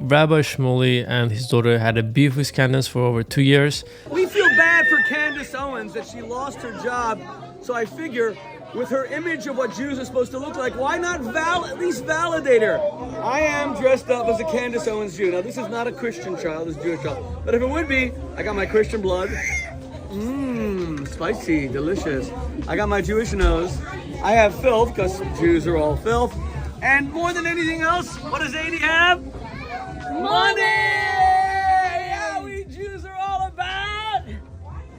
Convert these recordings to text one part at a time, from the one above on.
Rabbi Shmuley and his daughter had a beef with Candace for over 2 years. We feel bad for Candace Owens that she lost her job, so I figure with her image of what Jews are supposed to look like, why not at least validate her? I am dressed up as a Candace Owens Jew. Now, this is not a Christian child, it's a Jewish child. But if it would be, I got my Christian blood. Mmm, spicy, delicious. I got my Jewish nose. I have filth, because Jews are all filth. And more than anything else, what does Adi have? Money! Yeah, we Jews are all about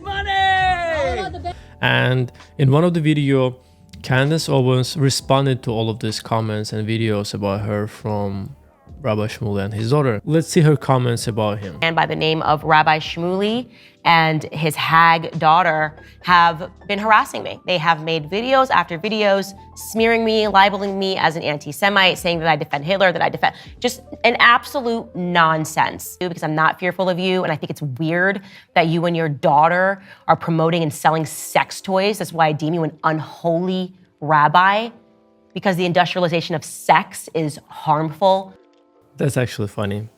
money! And in one of the video, Candace Owens responded to all of these comments and videos about her from Rabbi Shmuley and his daughter. Let's see her comments about him. And by the name of Rabbi Shmuley and his hag daughter have been harassing me. They have made videos after videos smearing me, libeling me as an anti-Semite, saying that I defend Hitler, that I defend, just an absolute nonsense. Because I'm not fearful of you, and I think it's weird that you and your daughter are promoting and selling sex toys. That's why I deem you an unholy rabbi, because the industrialization of sex is harmful. That's actually funny.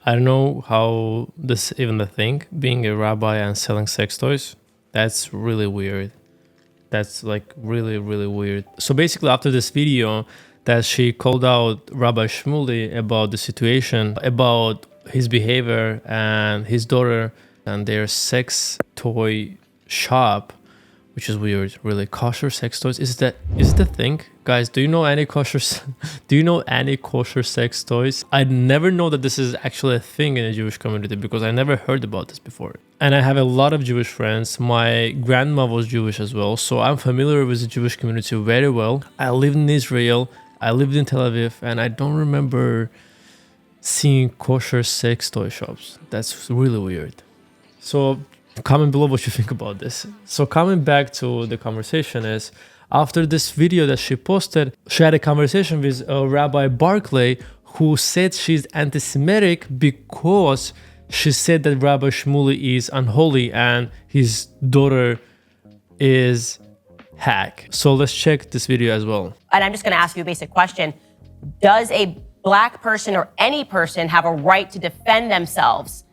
I don't know how this is even a thing, being a rabbi and selling sex toys. That's really weird. That's like really, really weird. So basically after this video that she called out Rabbi Shmuley about the situation, about his behavior and his daughter and their sex toy shop, which is weird, really. Kosher sex toys, is it the thing? Guys, do you know any kosher sex toys? I never know that this is actually a thing in the Jewish community because I never heard about this before. And I have a lot of Jewish friends. My grandma was Jewish as well, so I'm familiar with the Jewish community very well. I lived in Israel, I lived in Tel Aviv, and I don't remember seeing kosher sex toy shops. That's really weird. So comment below what you think about this. So coming back to the conversation is, after this video that she posted, she had a conversation with Rabbi Barclay, who said she's anti-Semitic because she said that Rabbi Shmuley is unholy and his daughter is hack. So let's check this video as well. And I'm just gonna ask you a basic question. Does a black person or any person have a right to defend themselves?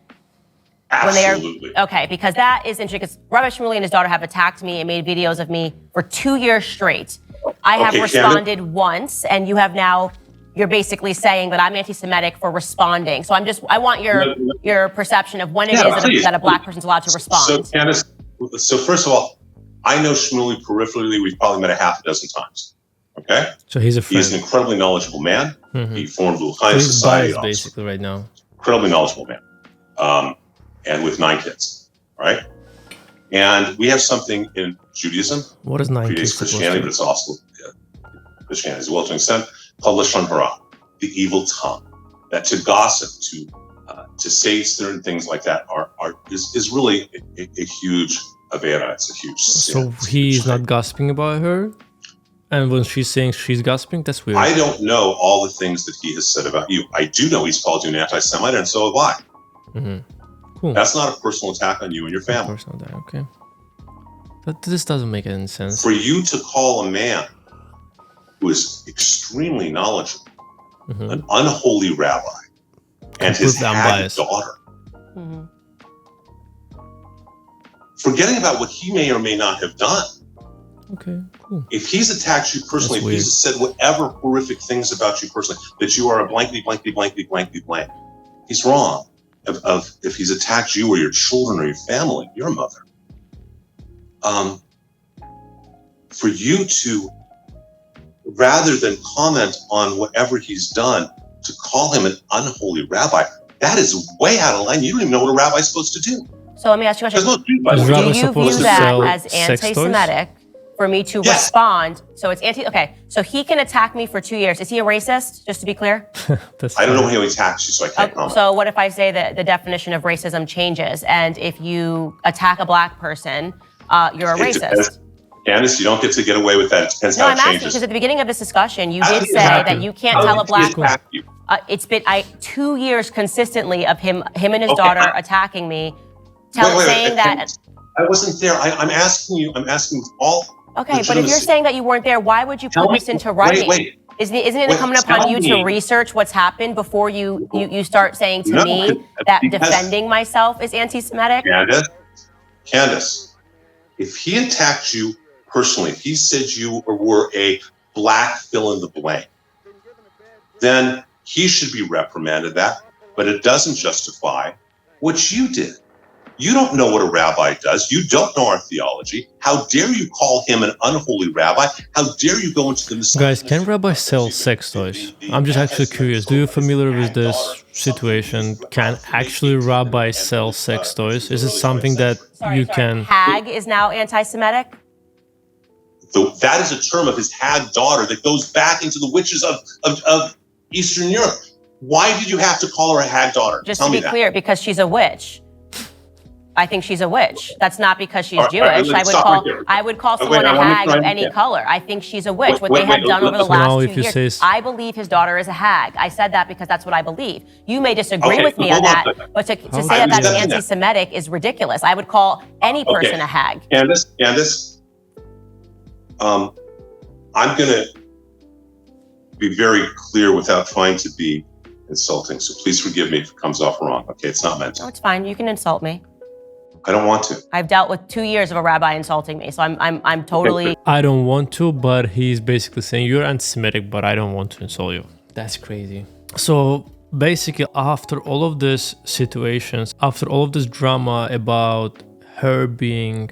Absolutely. Okay, because that is interesting, because Rabbi Shmuley and his daughter have attacked me and made videos of me for 2 years straight. I have responded once, and you're basically saying that I'm anti-Semitic for responding. So I want your perception of when it is that a black person's allowed to respond. So Candace, first of all, I know Shmuley peripherally. We've probably met a half a dozen times. Okay? So he's a friend. He's an incredibly knowledgeable man. Mm-hmm. He formed L'Chaim so he's Society. Biased, basically, right now. Incredibly knowledgeable man. And with 9 kids, right? And we have something in Judaism. What is 9 kids? Predates Christianity, but it's also Christianity as well to an extent, called Lashon Hara, the evil tongue. That to gossip, to say certain things like that is really a huge avera. It's a huge sin. So he's not gossiping about her? And when she's saying she's gossiping, that's weird. I don't know all the things that he has said about you. I do know he's called you an anti-Semite, and so have I. Mm-hmm. Cool. That's not a personal attack on you and your family. Personal attack, okay. But this doesn't make any sense. For you to call a man who is extremely knowledgeable, an unholy rabbi, and his hag daughter, forgetting about what he may or may not have done. Okay, cool. If he's attacked you personally, if he's said whatever horrific things about you personally, that you are a blankety, blankety, blankety, blankety, blank, he's wrong. If he's attacked you or your children or your family, your mother, for you to, rather than comment on whatever he's done, to call him an unholy rabbi, that is way out of line. You don't even know what a rabbi is supposed to do. So let me ask you a question. Do you view that as anti-Semitic for me to respond? So it's okay. So he can attack me for 2 years. Is he a racist, just to be clear? I don't know how he attacks you, so I can't comment. So what if I say that the definition of racism changes, and if you attack a black person, you're a racist? Candace, you don't get to get away with that. It depends how it changes. No, I'm asking, because at the beginning of this discussion, you did say that you can't tell a black person. It's been 2 years consistently of him and his daughter attacking me, saying that. I wasn't there. I'm asking Okay, but if you're saying that you weren't there, why would you put this into writing? Wait. Isn't it incumbent upon you to research what's happened before you start saying to me that defending myself is anti-Semitic? Candace, if he attacked you personally, if he said you were a black fill in the blank, then he should be reprimanded that, but it doesn't justify what you did. You don't know what a rabbi does. You don't know our theology. How dare you call him an unholy rabbi? How dare you go into the... Guys, can rabbis sell sex toys? I'm just actually curious. Do you familiar with this situation? Can actually rabbis sell sex toys? Is it something that you can... Hag is now anti-Semitic? That is a term of his hag daughter that goes back into the witches of Eastern Europe. Why did you have to call her a hag daughter? Just to be clear, because she's a witch. I think she's a witch. That's not because she's Jewish. I would call someone a hag of any color. I think she's a witch. What they have done over the last 2 years, I believe his daughter is a hag. I said that because that's what I believe. You may disagree with me on that, but to say that that's anti-Semitic is ridiculous. I would call any person a hag. Candace, I'm going to be very clear without trying to be insulting. So please forgive me if it comes off wrong. Okay, it's not meant to. No, it's fine. You can insult me. I don't want to. I've dealt with 2 years of a rabbi insulting me, so I'm totally... I don't want to, but he's basically saying you're anti-Semitic, but I don't want to insult you. That's crazy. So basically, after all of these situations, after all of this drama about her being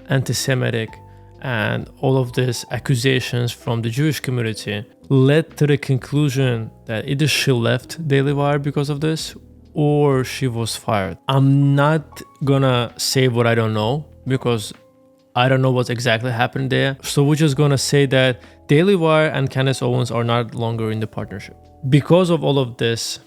anti-Semitic and all of these accusations from the Jewish community led to the conclusion that either she left Daily Wire because of this or she was fired. I'm not gonna say what I don't know because I don't know what's exactly happened there. So we're just gonna say that Daily Wire and Candace Owens are not longer in the partnership. Because of all of this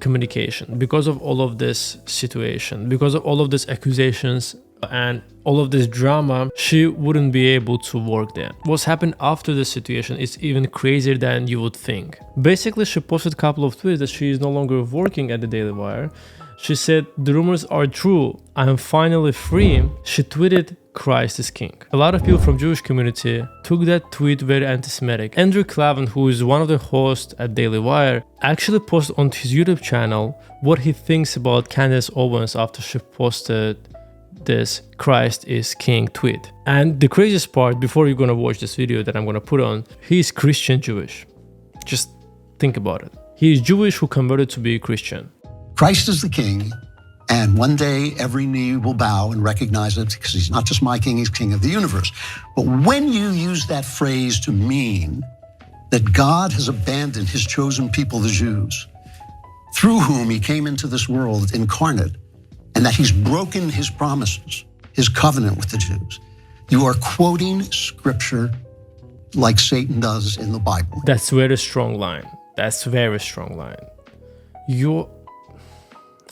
communication, because of all of this situation, because of all of these accusations and all of this drama, she wouldn't be able to work there. What's happened after this situation is even crazier than you would think. Basically, she posted a couple of tweets that she is no longer working at the Daily Wire. She said, "The rumors are true. I am finally free." She tweeted, "Christ is King." A lot of people from Jewish community took that tweet very anti-Semitic. Andrew Clavin, who is one of the hosts at Daily Wire, actually posted on his YouTube channel what he thinks about Candace Owens after she posted this "Christ is King" tweet. And the craziest part, before you're gonna watch this video that I'm gonna put on, he's Christian Jewish. Just think about it. He's Jewish who converted to be Christian. Christ is the King, and one day every knee will bow and recognize it because he's not just my King, he's King of the universe. But when you use that phrase to mean that God has abandoned his chosen people, the Jews, through whom he came into this world incarnate, and that he's broken his promises, his covenant with the Jews, you are quoting scripture like Satan does in the Bible. That's a very strong line. That's a very strong line.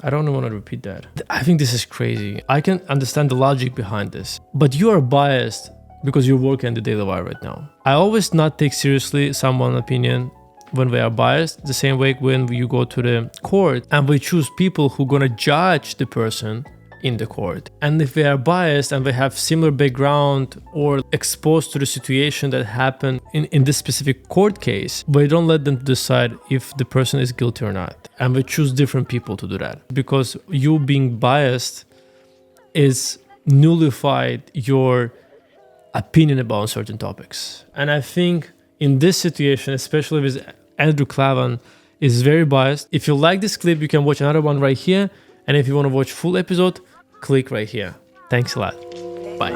I don't want to repeat that. I think this is crazy. I can understand the logic behind this, but you are biased because you're working at the Daily Wire right now. I always not take seriously someone's opinion when we are biased, the same way when you go to the court and we choose people who are gonna judge the person in the court. And if they are biased and they have similar background or exposed to the situation that happened in this specific court case, we don't let them decide if the person is guilty or not. And we choose different people to do that. Because you being biased is nullified your opinion about certain topics. And I think in this situation, especially with Andrew Clavin, is very biased. If you like this clip, you can watch another one right here. And if you want to watch full episode, click right here. Thanks a lot. Bye.